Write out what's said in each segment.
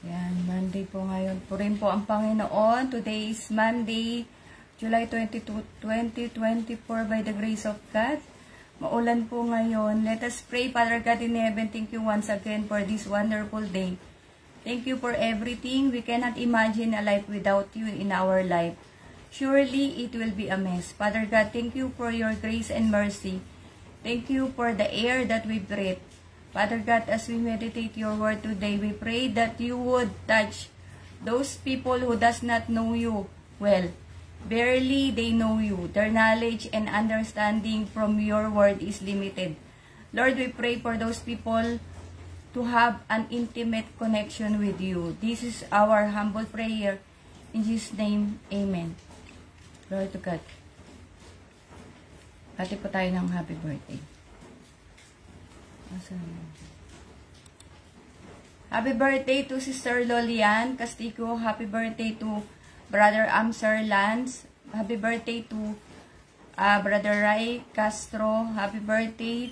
Yan, Monday po ngayon. Purin po ang Panginoon. Today is Monday, July 22, 2024 by the grace of God. Maulan po ngayon. Let us pray. Father God in heaven, thank you once again for this wonderful day. Thank you for everything. We cannot imagine a life without you in our life. Surely it will be a mess. Father God, thank you for your grace and mercy. Thank you for the air that we breathe. Father God, as we meditate your word today, we pray that you would touch those people who does not know you well. Barely they know you. Their knowledge and understanding from your word is limited. Lord, we pray for those people to have an intimate connection with you. This is our humble prayer. In Jesus' name, Amen. Glory to God. Hati po tayo ng happy birthday. Happy birthday to Sister Lolian Castigo. Happy birthday to Brother Amser Lance. Happy birthday to Brother Ray Castro. Happy birthday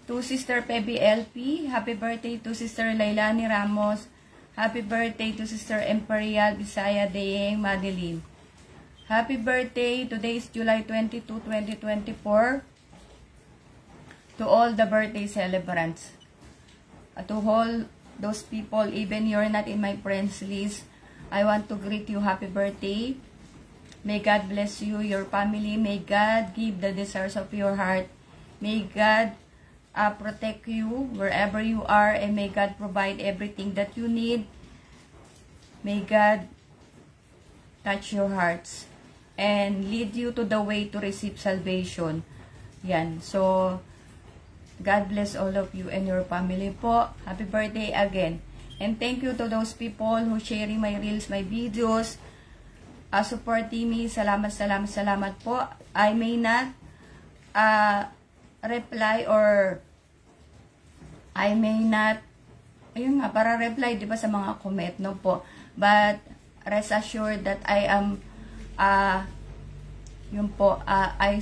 to Sister Pebi LP. Happy birthday to Sister Lailani Ramos. Happy birthday to Sister Imperial Bisaya Deyeng Madeline. Happy birthday. Today is July 22, 2024. To all the birthday celebrants. To all those people, even you're not in my friends list, I want to greet you happy birthday. May God bless you, your family. May God give the desires of your heart. May God protect you wherever you are, and may God provide everything that you need. May God touch your hearts and lead you to the way to receive salvation. Yan. So, God bless all of you and your family po. Happy birthday again. And thank you to those people who sharing my reels, my videos, supporting me. Salamat, salamat, salamat po. I may not reply or I may not, ayun nga, para reply, di ba, sa mga comment, no po. But, rest assured that I am, yun po, I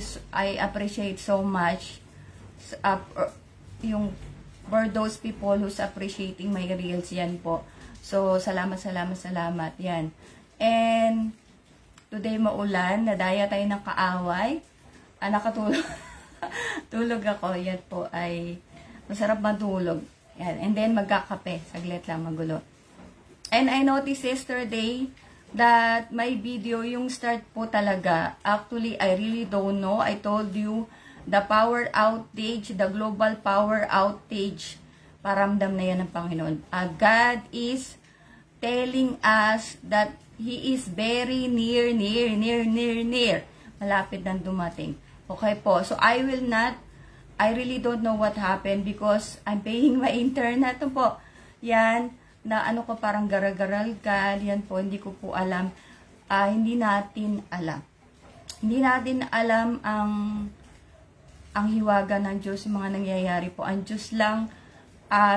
appreciate so much yung for those people who's appreciating my reels, yan po. So, salamat, salamat, salamat, yan. And, today maulan, nadaya tayo ng kaaway. Nakatulog, tulog ako, yan po ay masarap matulog. Yan. And then, magkakape, saglit lang, magulo. And I noticed yesterday that my video, yung start po talaga, actually, I really don't know. I told you, the power outage, the global power outage, paramdam na yan ng Panginoon. God is telling us that He is very near. Malapit nang dumating. Okay po. So, I really don't know what happened because I'm paying my internet po. Yan, na ano ko parang garagaral-gal. Yan po, hindi ko po alam. Hindi natin alam. Hindi natin alam ang hiwaga ng Diyos, yung mga nangyayari po. Ang Diyos lang,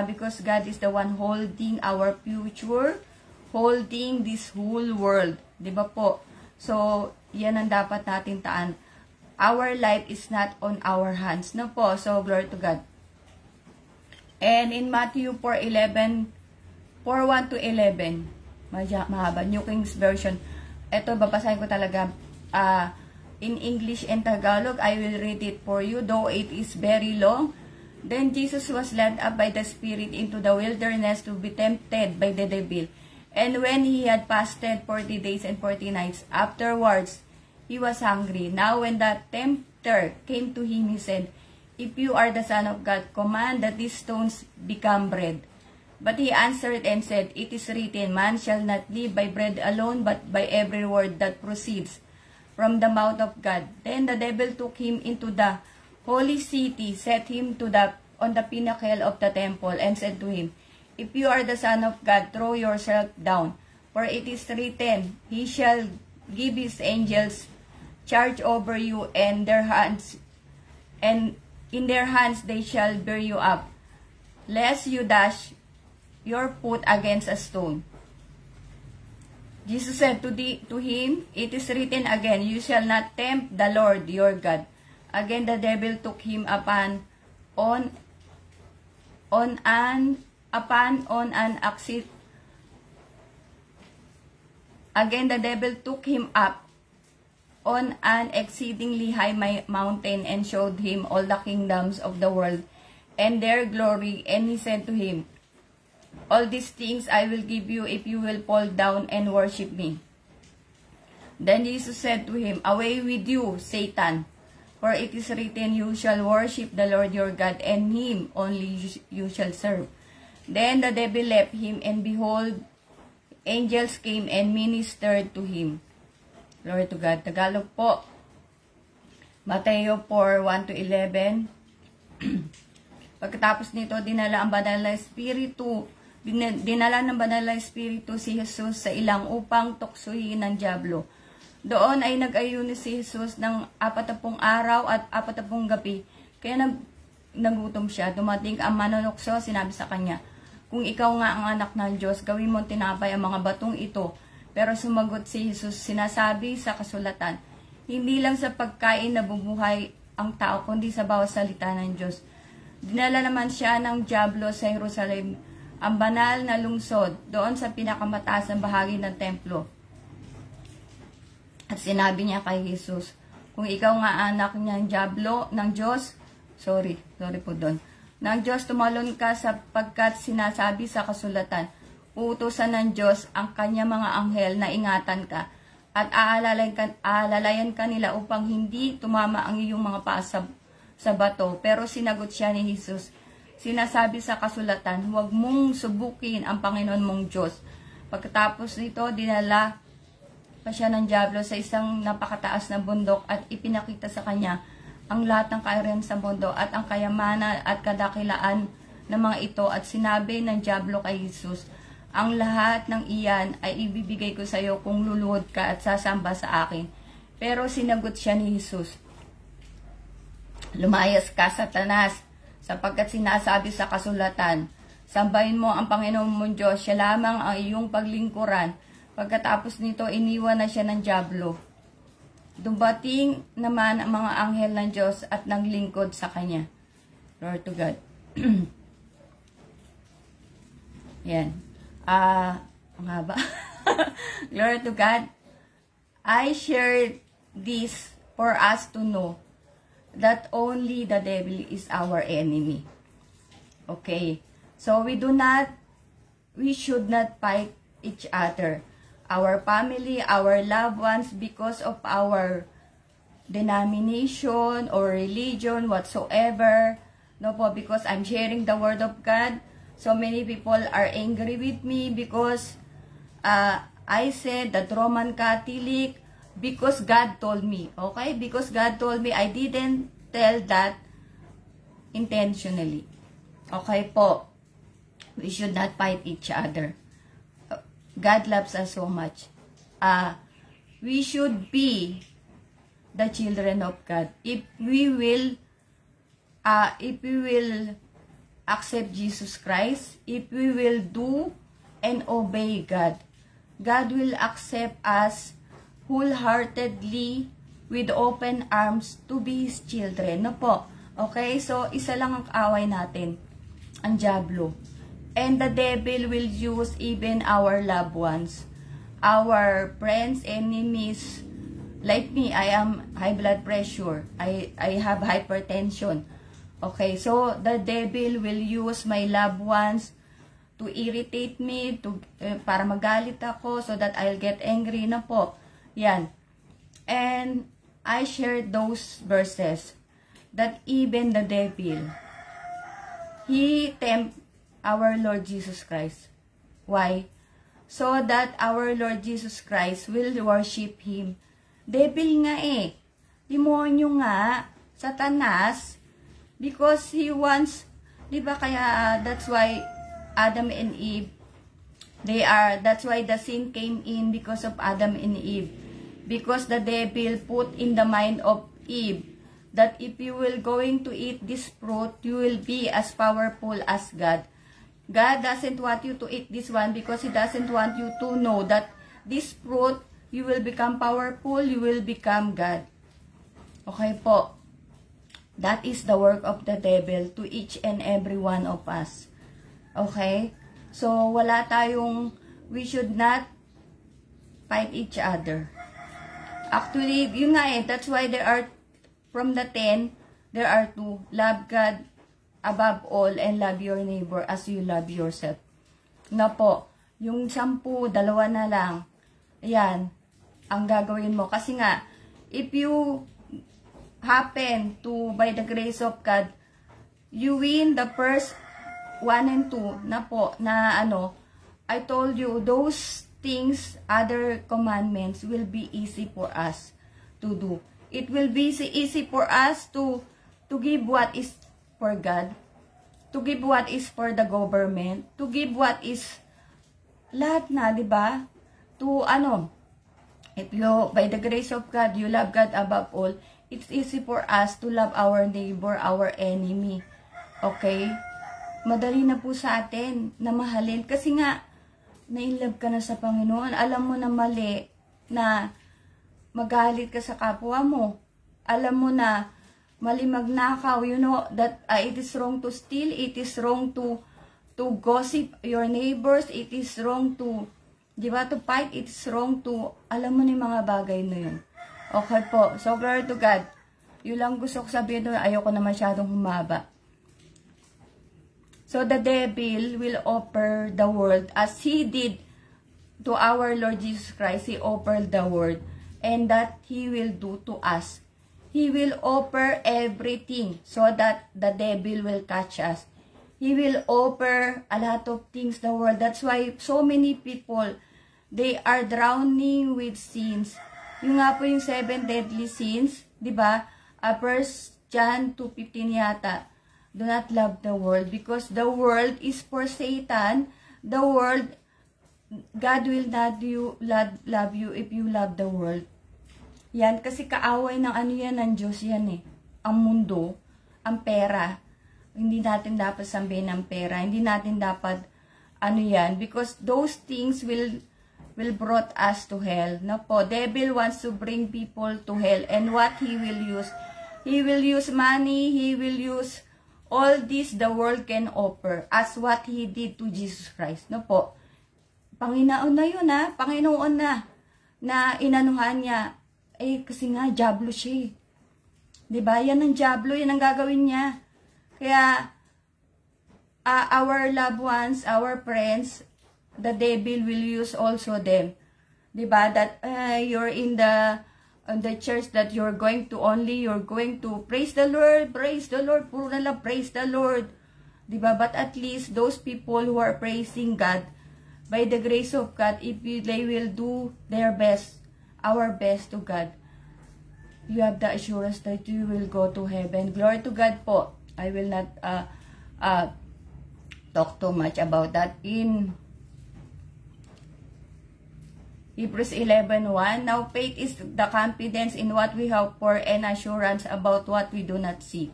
because God is the one holding our future, holding this whole world. Diba po? So, yan ang dapat natin taan. Our life is not on our hands. No po? So, glory to God. And in Matthew 4:1 to 11, mahaba, New King's Version. Ito, babasahin ko talaga, in English and Tagalog, I will read it for you, though it is very long. Then Jesus was led up by the Spirit into the wilderness to be tempted by the devil. And when he had fasted 40 days and 40 nights, afterwards he was hungry. Now when the tempter came to him, he said, "If you are the Son of God, command that these stones become bread." But he answered and said, "It is written, man shall not live by bread alone, but by every word that proceeds from the mouth of God." Then the devil took him into the holy city, set him on the pinnacle of the temple, and said to him, "If you are the Son of God, throw yourself down. For it is written, He shall give His angels charge over you, and in their hands they shall bear you up, lest you dash your foot against a stone." Jesus said to him, "It is written again, you shall not tempt the Lord your God." Again the devil took him on an upon on an exit. Again, the devil took him up on an exceedingly high mountain and showed him all the kingdoms of the world and their glory. And he said to him, all these things I will give you if you will fall down and worship me. Then Jesus said to him, away with you, Satan, for it is written, you shall worship the Lord your God, and him only you shall serve. Then the devil left him, and behold, angels came and ministered to him. Glory to God. Tagalog po. Mateo 4:1-11. Pagkatapos nito, dinala ng Banal na Espiritu si Jesus sa ilang upang tuksohin ng dyablo. Doon ay nag-ayuno si Jesus ng 40 araw at 40 gabi. Kaya nagutom siya. Dumating ang manunukso, sinabi sa kanya, kung ikaw nga ang anak ng Diyos, gawin mo tinapay ang mga batong ito. Pero sumagot si Jesus, sinasabi sa kasulatan, hindi lang sa pagkain nabubuhay ang tao, kundi sa bawat salita ng Diyos. Dinala naman siya ng dyablo sa Jerusalem, ang banal na lungsod, doon sa pinakamataas na bahagi ng templo. At sinabi niya kay Jesus, kung ikaw nga anak ng dyablo, ng Diyos, sorry po doon, ng Diyos, tumalon ka sapagkat sinasabi sa kasulatan, uutusan ng Diyos ang kanya mga anghel na ingatan ka at aalalayan ka nila upang hindi tumama ang iyong mga paa sa bato. Pero sinagot siya ni Jesus, sinasabi sa kasulatan, huwag mong subukin ang Panginoon mong Diyos. Pagkatapos nito, dinala pa siya ng dyablo sa isang napakataas na bundok at ipinakita sa kanya ang lahat ng kaariyan sa mundo at ang kayamanan at kadakilaan ng mga ito. At sinabi ng dyablo kay Jesus, ang lahat ng iyan ay ibibigay ko sa iyo kung luluhod ka at sasamba sa akin. Pero sinagot siya ni Jesus, lumayas ka, Satanas, sapagkat sinasabi sa kasulatan, sambahin mo ang Panginoon mong Diyos, siya lamang ang iyong paglingkuran. Pagkatapos nito, iniwan na siya ng dyablo. Dumating naman ang mga anghel ng Diyos at naglingkod sa kanya. Glory to God. Yan. Ang haba. Glory to God. I shared this for us to know that only the devil is our enemy. Okay. So we should not fight each other. Our family, our loved ones, because of our denomination or religion, whatsoever. No po, because I'm sharing the word of God. So many people are angry with me because I said that Roman Catholic, because God told me. Okay? Because God told me, I didn't tell that intentionally. Okay po. We should not fight each other. God loves us so much. We should be the children of God. If we will accept Jesus Christ, if we will do and obey God, God will accept us wholeheartedly with open arms to be His children. No po? Okay? So, isa lang ang kaaway natin, ang dyablo. And the devil will use even our loved ones, our friends, enemies. Like me, I am high blood pressure. I have hypertension. Okay, so the devil will use my loved ones to irritate me, para magalit ako, so that I'll get angry na po. Yan. And I shared those verses that even the devil, he tempts our Lord Jesus Christ. Why? So that our Lord Jesus Christ will worship Him. Devil nga eh. Demonyo nga. Satanas. Because he wants, di ba kaya, that's why Adam and Eve, that's why the sin came in because of Adam and Eve. Because the devil put in the mind of Eve that if you will going to eat this fruit, you will be as powerful as God. God doesn't want you to eat this one because He doesn't want you to know that this fruit, you will become powerful, you will become God. Okay po. That is the work of the devil to each and every one of us. Okay? So, wala tayong, we should not fight each other. Actually, yun nga that's why there are, from the 10, there are 2. Love God above all and love your neighbor as you love yourself. Na po, yung 10, 2 na lang. Ayan, ang gagawin mo. Kasi nga, if you happen to, by the grace of God, you win the first 1 and 2 na po, na I told you, those things, other commandments will be easy for us to do. It will be easy for us to give what is for God, to give what is for the government, to give what is lahat na, di ba? To if you, by the grace of God, you love God above all, it's easy for us to love our neighbor, our enemy. Okay? Madali na po sa atin na mahalin. Kasi nga, na-inlove ka na sa Panginoon. Alam mo na mali na magalit ka sa kapwa mo. Alam mo na mali magnakaw. You know that it is wrong to steal. It is wrong to gossip your neighbors. It is wrong to, di ba, to fight. It is wrong to, alam mo na yung mga bagay na yun. Okay po. So, glory to God. Yun lang gusto ko sabihin doon. Ayoko na masyadong humaba. So, the devil will offer the world as he did to our Lord Jesus Christ. He offered the world. And that he will do to us. He will offer everything so that the devil will catch us. He will offer a lot of things the world. That's why so many people, they are drowning with sins. Yung nga po yung 7 deadly sins, di ba? 1 John 2:15 yata. Do not love the world because the world is for Satan. The world, God will not love you if you love the world. Yan, kasi kaaway ng yan, ng Diyos yan eh. Ang mundo, ang pera. Hindi natin dapat sambihin ng pera. Hindi natin dapat, yan, because those things will brought us to hell. No po, devil wants to bring people to hell. And what he will use? He will use money, he will use all this the world can offer as what he did to Jesus Christ. No po. Panginoon na yun ha. Panginoon na inanuhan niya. Kasi nga, diablo siya. Diba? Yan ang diablo. Yan ang gagawin niya. Kaya, our loved ones, our friends, the devil will use also them. Diba? That you're in the church that you're going to praise the Lord, puro na lang praise the Lord. Diba? But at least those people who are praising God, by the grace of God, if they will do their best, our best to God, you have the assurance that you will go to heaven. Glory to God po. I will not talk too much about that. In Hebrews 11:1, now faith is the confidence in what we hope for and assurance about what we do not see.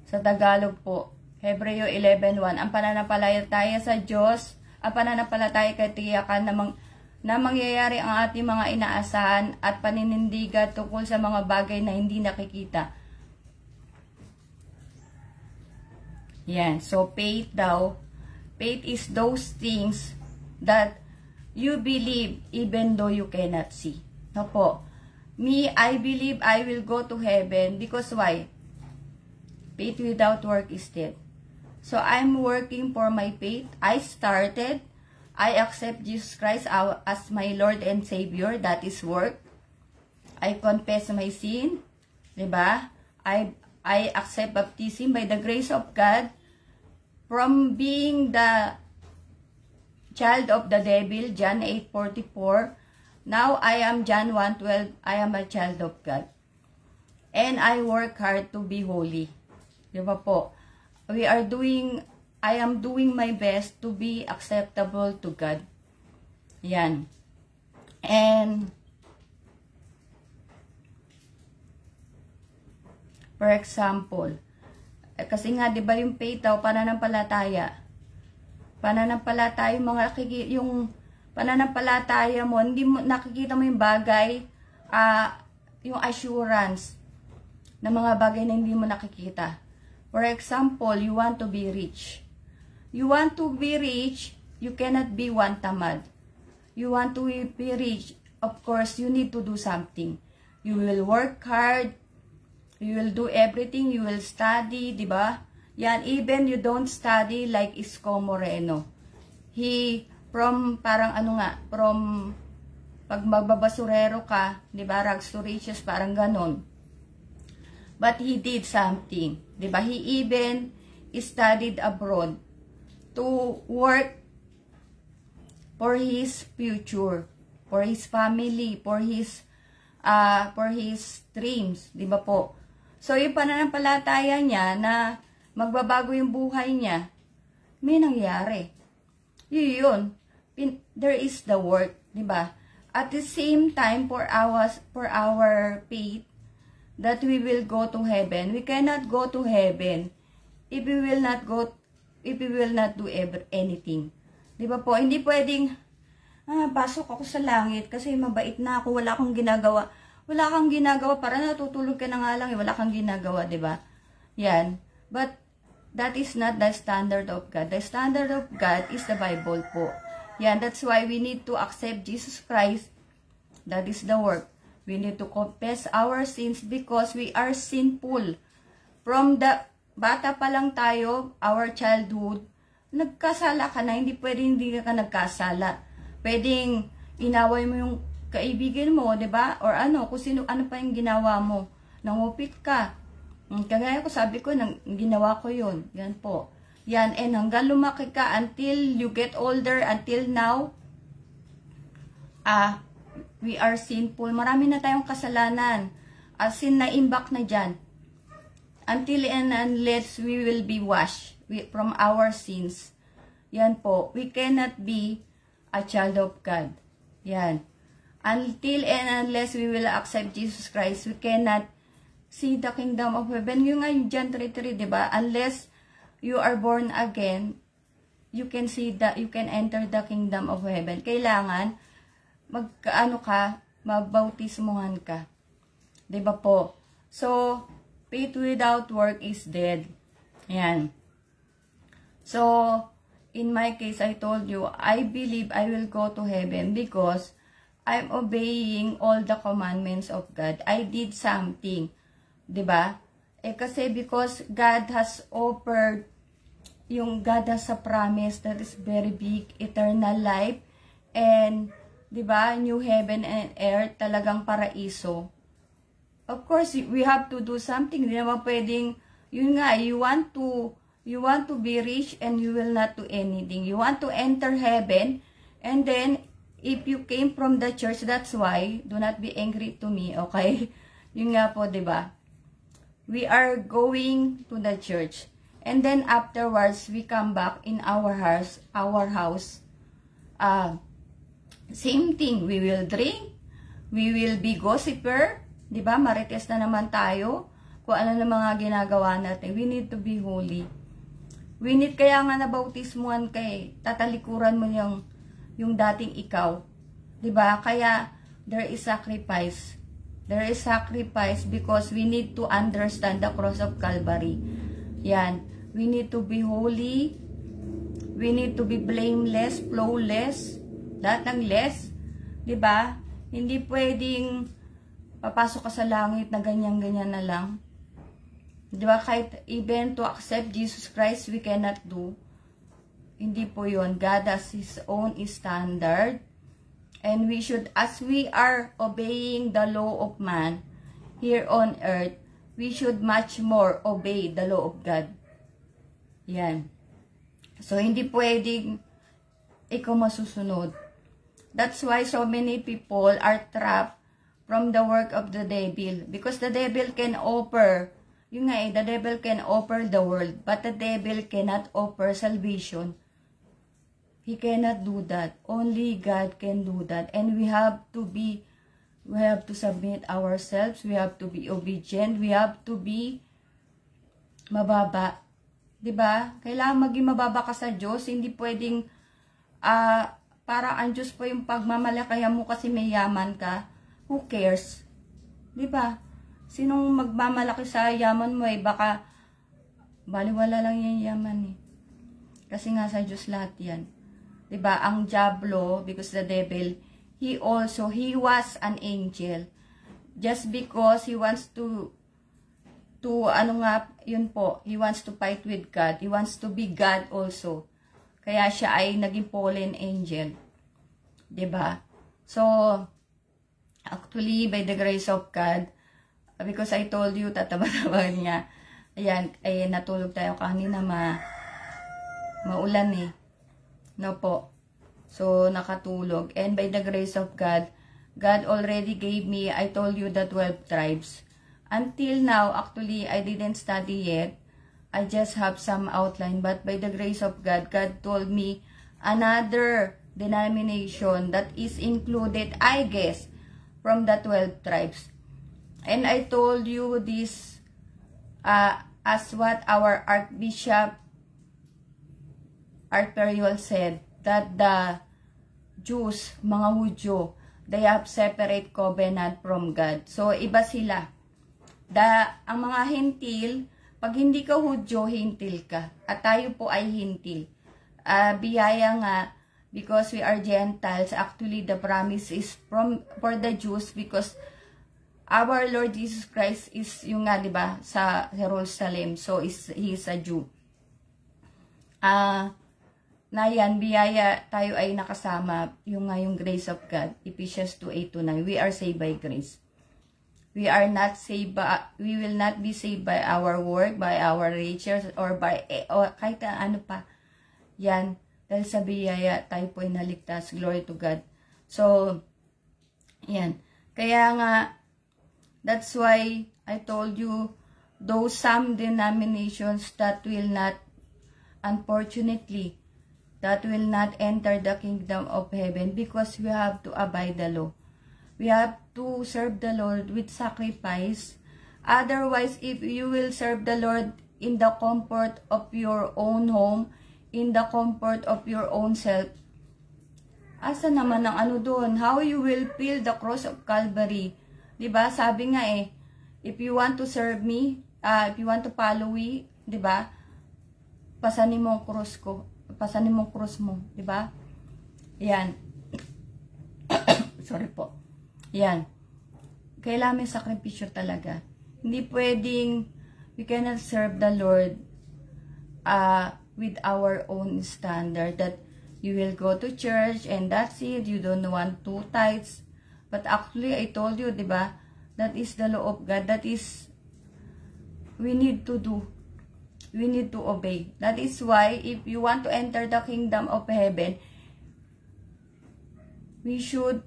Sa Tagalog po, Hebreo 11:1, ang pananampalataya sa Diyos, ang pananampalataya kay tiyakan na mangyayari ang ating mga inaasahan at paninindigan tungkol sa mga bagay na hindi nakikita. Yan, so faith daw, faith is those things that you believe even though you cannot see. No po. Me, I believe I will go to heaven because why? Faith without work is dead. So I'm working for my faith. I started. I accept Jesus Christ as my Lord and Savior. That is work. I confess my sin. Diba? I accept baptism by the grace of God. From being the child of the devil, John 8:44. Now I am John 1:12. I am a child of God. And I work hard to be holy. Diba po? I am doing my best to be acceptable to God. Yan. And for example, kasi nga 'di ba yung faith daw pananampalataya. Pananampalataya, yung pananampalataya mo, hindi mo nakikita mo yung bagay, yung assurance na mga bagay na hindi mo nakikita. For example, you want to be rich. You want to be rich, you cannot be one tamad. You want to be rich, of course, you need to do something. You will work hard, you will do everything, you will study, di ba? Yan, even you don't study like Isko Moreno. From pag magbabasurero ka, di ba, rags to riches, parang ganon. But he did something, di ba? He even studied abroad to work for his future, for his family, for his dreams, di ba po? So, yung pananampalataya niya na magbabago yung buhay niya, may nangyari. Yun. There is the work, di ba? At the same time, for our faith, that we will go to heaven. We cannot go to heaven if we will not do anything. Di ba po? Hindi pwedeng, pasok ako sa langit kasi mabait na ako, wala akong ginagawa. Wala kang ginagawa, para natutulog ka na nga lang, wala kang ginagawa, di ba? Yan. But, that is not the standard of God. The standard of God is the Bible po. Yan, that's why we need to accept Jesus Christ. That is the work. We need to confess our sins because we are sinful. From the bata pa lang tayo, our childhood, nagkasala ka na, hindi pwedeng hindi ka nagkasala. Pwedeng inaway mo yung kaibigan mo, 'di ba? Or kung sino, ano pa yung ginawa mo. Nangupit ka. Kagaya ko, sabi ko, ginawa ko yun. Yan po. Yan, and hanggang lumaki ka, until you get older, until now, we are sinful. Marami na tayong kasalanan. Sin na imbak na dyan. Until and unless we will be washed from our sins. Yan po. We cannot be a child of God. Yan. Until and unless we will accept Jesus Christ, we cannot see the kingdom of heaven. Yung nga yung John 3:3, diba? Unless you are born again, you can enter the kingdom of heaven. Kailangan, magbautismuhan ka. Diba po? So, faith without work is dead. Ayan. So, in my case, I told you, I believe I will go to heaven because I'm obeying all the commandments of God. I did something. Diba? Kasi because God has offered, God has a promise that is very big, eternal life, and, diba, new heaven and earth, talagang paraiso. Of course, we have to do something. Hindi naman pwedeng, yun nga, you want to be rich and you will not do anything. You want to enter heaven, and then, if you came from the church, that's why, do not be angry to me, okay? Yun nga po, diba? We are going to the church. And then afterwards, we come back in our house. Same thing, we will drink, we will be gossiper, diba? Marites na naman tayo. Kung ano na mga ginagawa natin. We need to be holy. We need, kaya nga nabautismuhan kay, tatalikuran mo yung dating ikaw. Diba? Kaya, there is sacrifice. There is sacrifice because we need to understand the cross of Calvary. Yan. We need to be holy. We need to be blameless, flawless. Lahat ng less. Diba? Hindi pwedeng papasok ka sa langit na ganyan-ganyan na lang. Diba? Kahit even to accept Jesus Christ, we cannot do. Hindi po yun. God has His own standard. And we should, as we are obeying the law of man here on earth, we should much more obey the law of God. Yan. So, hindi pwedeng ikaw masusunod. That's why so many people are trapped from the work of the devil. Because the devil can offer, the devil can offer the world, but the devil cannot offer salvation. He cannot do that. Only God can do that. And we have to submit ourselves. We have to be obedient. We have to be mababa. Diba? Kailangan maging mababa ka sa Diyos. Hindi pwedeng, para ang Diyos po yung pagmamalakayan mo kasi may yaman ka. Who cares? Diba? Sinong magmamalaki sa yaman mo baka baliwala lang yung yaman Kasi nga sa Diyos lahat yan. Diba? Ang diablo, because the devil, he was an angel. Just because he wants to yun po, he wants to fight with God. He wants to be God also. Kaya siya ay naging fallen angel. Diba? So, actually, by the grace of God, because I told you, tataba-tabahan nga, ayan, ay natulog tayo kanina, maulan eh. No po. So, nakatulog. And by the grace of God, God already gave me, I told you, the 12 tribes. Until now, actually, I didn't study yet. I just have some outline. But by the grace of God, God told me another denomination that is included, I guess, from the 12 tribes. And I told you this as what our Archbishop Arperiol said, that the Jews, mga Hudyo, they have separate covenant from God. So, iba sila. Ang mga hintil, pag hindi ka Hudyo, hintil ka. At tayo po ay hintil. Biyaya nga, because we are Gentiles, actually the promise is for the Jews because our Lord Jesus Christ is yung nga, diba, sa Jerusalem. So, he is a Jew. Na yan, biyaya, tayo ay nakasama, yung grace of God, Ephesians 2:8-9, we are saved by grace. We are not saved we will not be saved by our work, by our riches, or by, or kahit ano pa. Yan, dahil sa biyaya, tayo po ay naligtas, glory to God. So, yan. Kaya nga, that's why I told you, those some denominations that will not, unfortunately, that will not enter the kingdom of heaven because we have to abide the law. We have to serve the Lord with sacrifice. Otherwise, if you will serve the Lord in the comfort of your own home, in the comfort of your own self, asa naman ang ano doon? How you will feel the cross of Calvary? Diba? Sabi nga if you want to serve me, if you want to follow me, diba? Pasanin mo ang cross ko. Pasanin mo cross mo, di ba? Yan. Sorry po. Yan. Kailangan may sakripisyo talaga. Hindi pwedeng we cannot serve the Lord with our own standard that you will go to church and that's it. You don't want 2 tithes. But actually, I told you, di ba? That is the law of God. That is we need to do. We need to obey. That is why, if you want to enter the kingdom of heaven, we should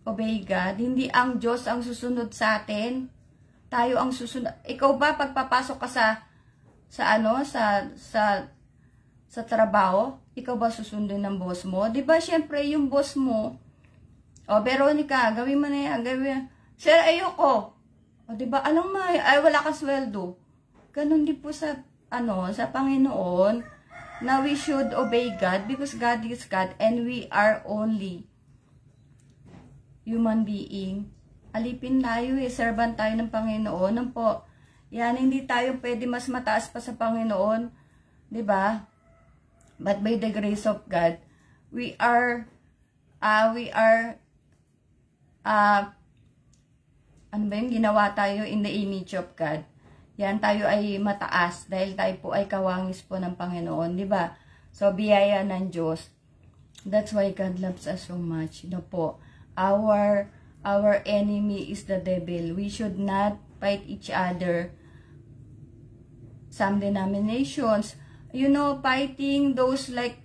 obey God. Hindi ang Diyos ang susunod sa atin. Tayo ang susunod. Ikaw ba, pagpapasok ka sa trabaho, ikaw ba susundin ng boss mo? Diba, syempre, yung boss mo, Veronica, gawin mo na yan, gawin. Sir, ayoko. Diba, alam mo, ay, wala kang sweldo. Ganon din po sa Panginoon, na we should obey God because God is God and we are only human being. Alipin tayo servant tayo ng Panginoon. Ano po? Yan, hindi tayo pwede mas mataas pa sa Panginoon. Diba? But by the grace of God, we are ginawa tayo in the image of God. Yan, tayo ay mataas dahil tayo po ay kawangis po ng Panginoon, di ba? So, biyaya ng Diyos. That's why God loves us so much. You know po, our enemy is the devil. We should not fight each other. Some denominations, you know, fighting those like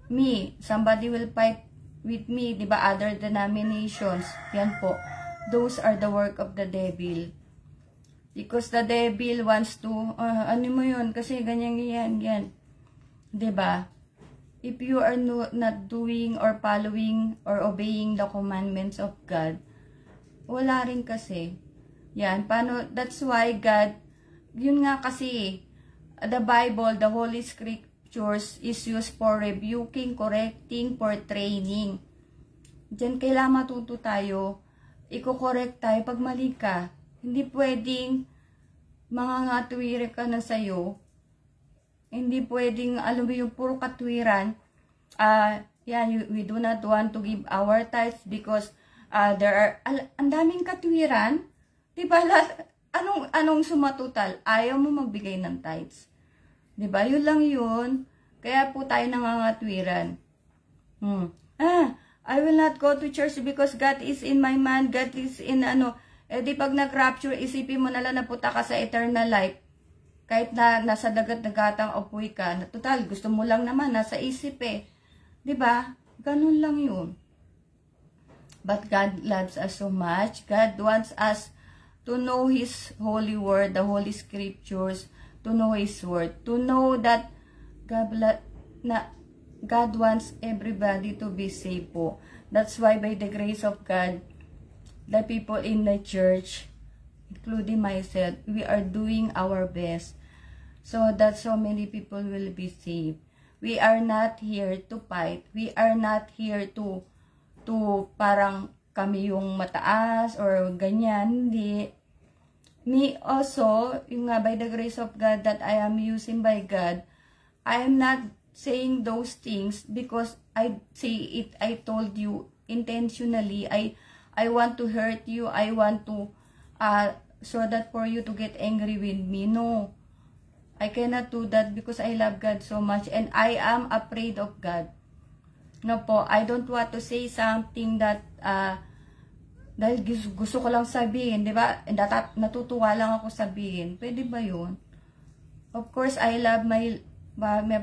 me. Somebody will fight with me, di ba? Other denominations. Yan po. Those are the work of the devil. Because the devil wants to, ano mo yun, kasi ganyan, yan. Diba? If you are not doing or following or obeying the commandments of God, wala rin kasi. Yan, paano, that's why God, yun nga kasi, the Bible, the Holy Scriptures is used for rebuking, correcting, for training. Diyan kailangan matuto tayo, i-correct tayo pag mali ka. Hindi pwedeng mga ngatuwire ka na sa'yo, Hindi pwedeng, alam mo yung puro katwiran. We do not want to give our tithes because there are, ang daming katwiran. Diba, anong sumatotal? Ayaw mo magbigay ng tithes. Diba, yun lang yun. Kaya po tayo nangangatwiran. I will not go to church because God is in my mind, God is in di pag nag-rapture, isipin mo na lang na puta ka sa eternal life. Kahit na nasa dagat-dagatang apoy ka, na total, gusto mo lang naman, nasa isip eh. Diba? Ganun lang yun. But God loves us so much. God wants us to know His holy word, the holy scriptures, to know His word, to know that God wants everybody to be saved po. That's why by the grace of God, the people in the church, including myself, we are doing our best so that so many people will be saved. We are not here to fight. We are not here to parang kami yung mataas or ganyan. Hindi. Me also, yung by the grace of God that I am using by God, I am not saying those things because I say it, I told you intentionally. I want to hurt you. I want to, so that for you to get angry with me. No. I cannot do that because I love God so much and I am afraid of God. No po, I don't want to say something that, dahil gusto ko lang sabihin, di ba? Natutuwa lang ako sabihin. Pwede ba yun? Of course, I love my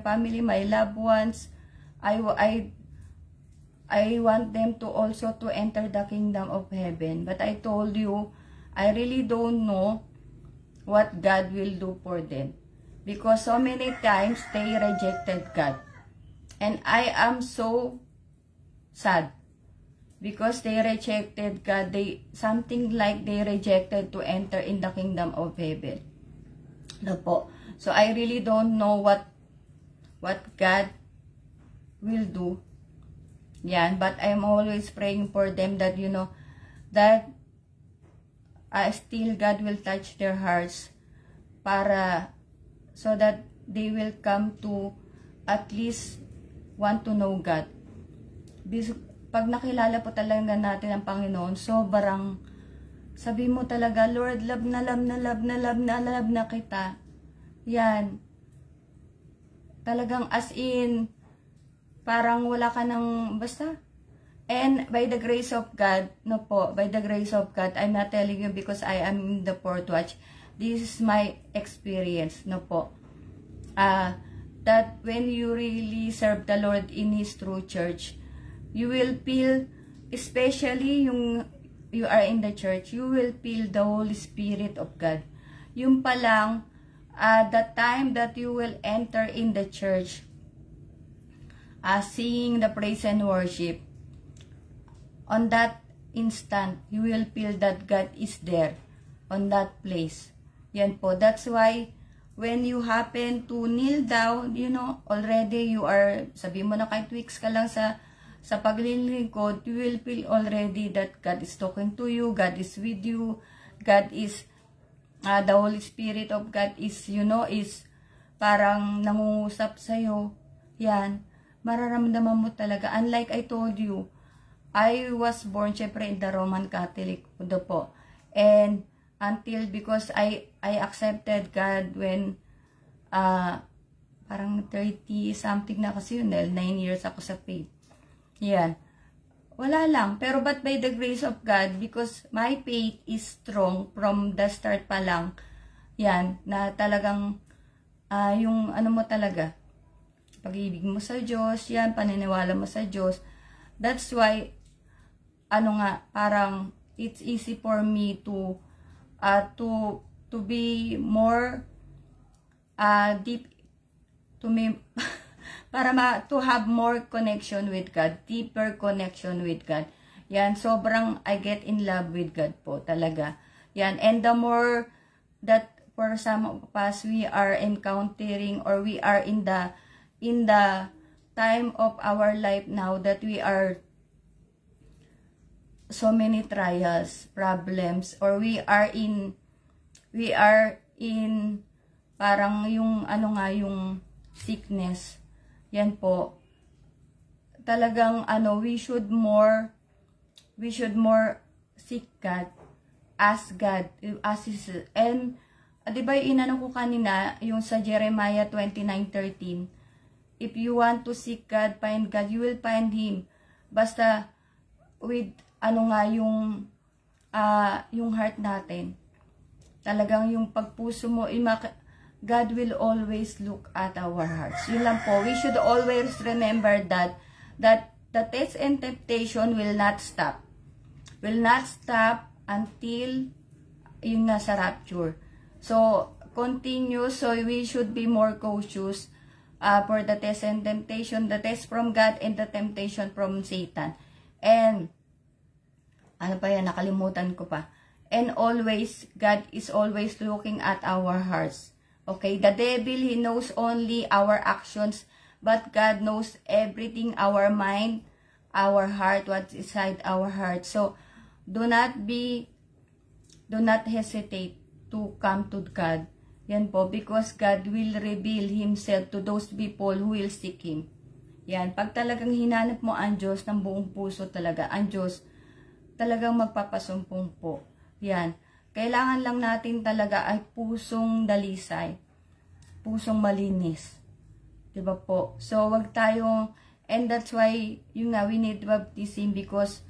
family, my loved ones. I want them to also to enter the kingdom of heaven. But I told you, I really don't know what God will do for them. Because so many times they rejected God. And I am so sad. Because they rejected God. Something like they rejected to enter in the kingdom of heaven. No po. So I really don't know what God will do. Yan. But I'm always praying for them that, that still God will touch their hearts so that they will come to at least want to know God. Pag nakilala po talaga natin ang Panginoon, sobrang sabi mo talaga, Lord, love na kita. Yan. Talagang as in, parang wala ka ng basta. And by the grace of God, no po, by the grace of God, I'm not telling you because I am in the fourth watch. This is my experience, no po. That when you really serve the Lord in His true church, you will feel, especially you are in the church, you will feel the Holy Spirit of God. Yung pa lang, the time that you will enter in the church, singing the praise and worship, on that instant, you will feel that God is there, on that place. Yan po. That's why, when you happen to kneel down, already you are, sabi mo na kahit weeks ka lang sa paglilingkod, you will feel already that God is talking to you, God is with you, God is, the Holy Spirit of God is, is parang nangungusap sa'yo. Yan. Mararamdaman mo talaga. Unlike I told you, I was born, syempre, in the Roman Catholic po. And, until, because I accepted God when, parang 30 something na kasi yun, dahil 9 years ako sa faith. Yan. Wala lang. Pero but by the grace of God, because my faith is strong from the start pa lang, yan, na talagang, yung ano mo talaga, pag-ibig mo sa Diyos, yan, paniniwala mo sa Diyos. That's why, parang, it's easy for me to be more deep, to have more connection with God, deeper connection with God. Yan, sobrang I get in love with God po talaga. Yan, and the more that for some of us we are encountering, or we are in the time of our life now that we are so many trials, problems, or we are in parang yung sickness. Yan po. Talagang we should more seek God, ask God, ask His, and di ba inano ko kanina yung sa Jeremiah 29:13, if you want to seek God, find God, you will find Him. Basta with yung heart natin, talagang yung pagpuso mo, God will always look at our hearts. Yun lang po. We should always remember that the test and temptation will not stop. Will not stop until yung nasa rapture. So, continue. So, we should be more cautious for the test and temptation. The test from God and the temptation from Satan. And, ano pa yan? Nakalimutan ko pa. And always, God is always looking at our hearts. Okay? The devil, he knows only our actions. But God knows everything, our mind, our heart, what's inside our heart. So, do not hesitate to come to God. Yan po, because God will reveal Himself to those people who will seek Him. Yan, pag talagang hinanap mo ang Diyos ng buong puso talaga, ang Diyos talagang magpapasumpong po. Yan, kailangan lang natin talaga ay pusong dalisay, pusong malinis. Diba po? So, wag tayong, and that's why, we need baptism because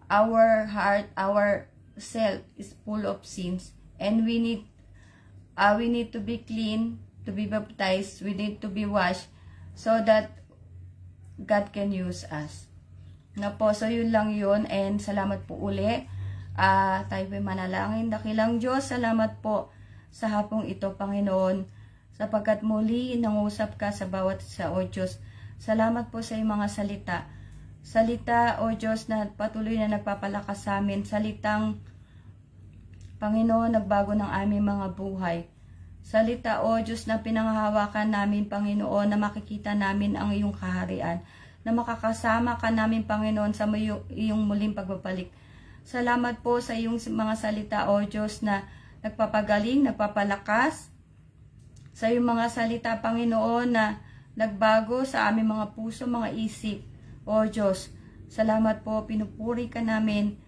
our heart, our self is full of sins. And we need to be clean, to be baptized, we need to be washed, so that God can use us. Na po, so yun lang yun, and salamat po uli. Tayo po'y manalangin. Dakilang Diyos, salamat po sa hapong ito, Panginoon, sapagkat muli nangusap ka sa bawat isa, O Diyos. Salamat po sa iyong mga salita. Salita, O Diyos, na patuloy na nagpapalakas sa amin. Salitang, Panginoon, nagbago ng aming mga buhay. Salita, O Diyos, na pinanghahawakan namin, Panginoon, na makikita namin ang iyong kaharian. Na makakasama ka namin, Panginoon, sa iyong muling pagbabalik. Salamat po sa iyong mga salita, O Diyos, na nagpapagaling, nagpapalakas. Sa iyong mga salita, Panginoon, na nagbago sa aming mga puso, mga isip. O Diyos, salamat po, pinupuri ka namin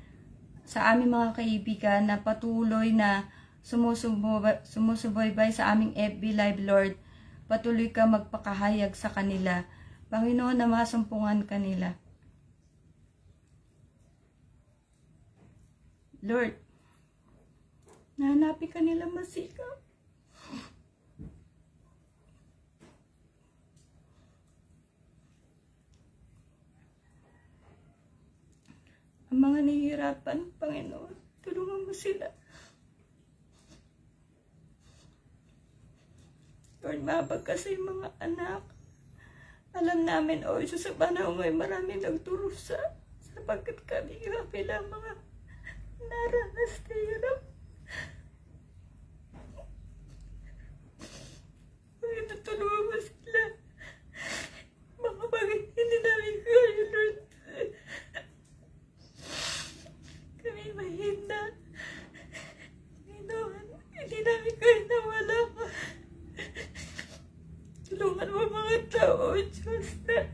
sa aming mga kaibigan na patuloy na sumusubaybay sa aming FB Live, Lord. Patuloy ka magpakahayag sa kanila. Panginoon, na masumpungan kanila. Lord, nahanapin kanila masikap. Ang mga nahihirapan, Panginoon, tulungan mo sila. Lord, mabag ka sa mga anak. Alam namin, O Diyos, sa panahon ngayon maraming nagturusa sapagkat kami bilang mga naranas na hirap. Panginoon, tulungan mo sila. Mga bagay hindi namin kaya, Lord. Kami mahina. Panginoon, hindi namin kaya na wala ka. Tulungan mo mga tao, Diyos, na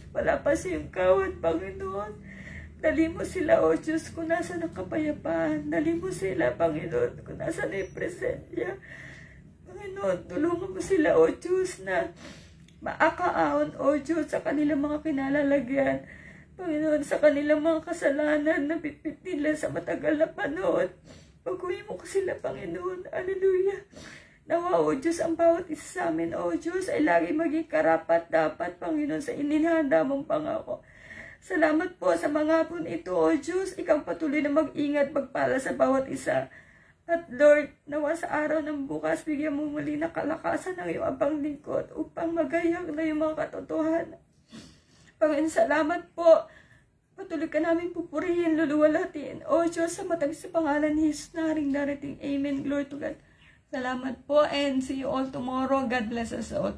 wala pa siyang kawat, Panginoon. Dali mo sila, O Diyos, kung nasa ng kapayapaan. Dali mo sila, Panginoon, kung nasa ng presensya. Panginoon, tulungan mo sila, O Diyos, na maakaon, O Diyos, sa kanilang mga kinalalagyan. Panginoon, sa kanilang mga kasalanan na bitbit nila sa matagal na panahon. Pag-uwi mo ko sila, Panginoon. Hallelujah. Nawa, O Diyos, ang bawat isa sa amin, O Diyos, ay lagi maging karapat dapat, Panginoon, sa ininihanda mong pangako. Salamat po sa mga hapon ito, O Diyos. Ikaw patuloy na mag-ingat, magpala sa bawat isa. At Lord, nawa sa araw ng bukas, bigyan mo muli na kalakasan ng iyong abang lingkod upang magayag na yung mga katotohanan. Panginoon, salamat po. Patuloy ka namin pupurihin, luluwalatin. O Diyos, sa matag sa pangalan ni Jesus na ring darating. Amen. Glory to God. Salamat po and see you all tomorrow. God bless us all.